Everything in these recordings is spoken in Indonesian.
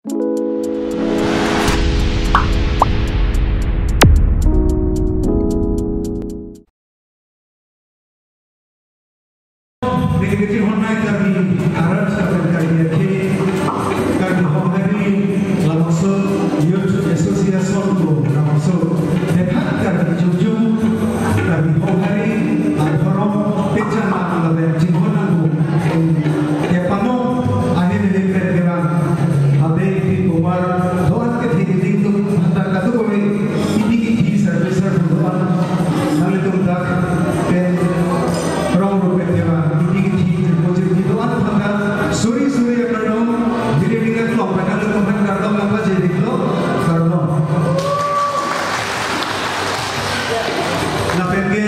Negatif online kami Arab Sahabat kami kami homari langsung YouTube Association ko langsung dekat kami jujur kami homari alfarom pecah malam jingkonan ko kepano akhir ini kerjaan abe di kumar doan ketinggian itu hantar kado kami ini servicer doan nalar itu dah rong rupiah suri karena jadi dengan kelompok kalau kelompok karena apa jadi kelompok karena na pergi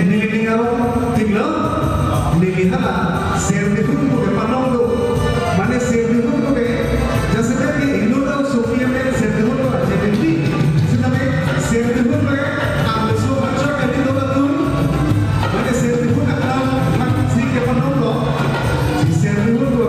nilai tinggal nilai servis itu ke panong tu mana servis itu ke jasa ke Indonesia Sofia में servis itu aja jadi sebenarnya servis itu ke ambil semua macam ini tu betul mana servis itu nak si ke panong tu si servis itu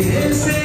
Ese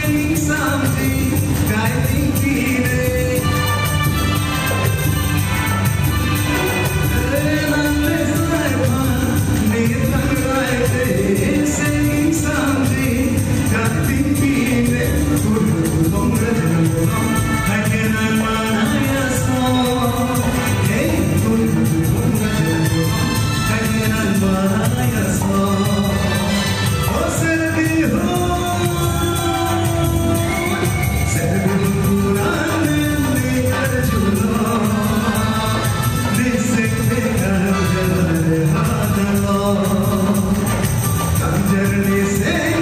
चरने से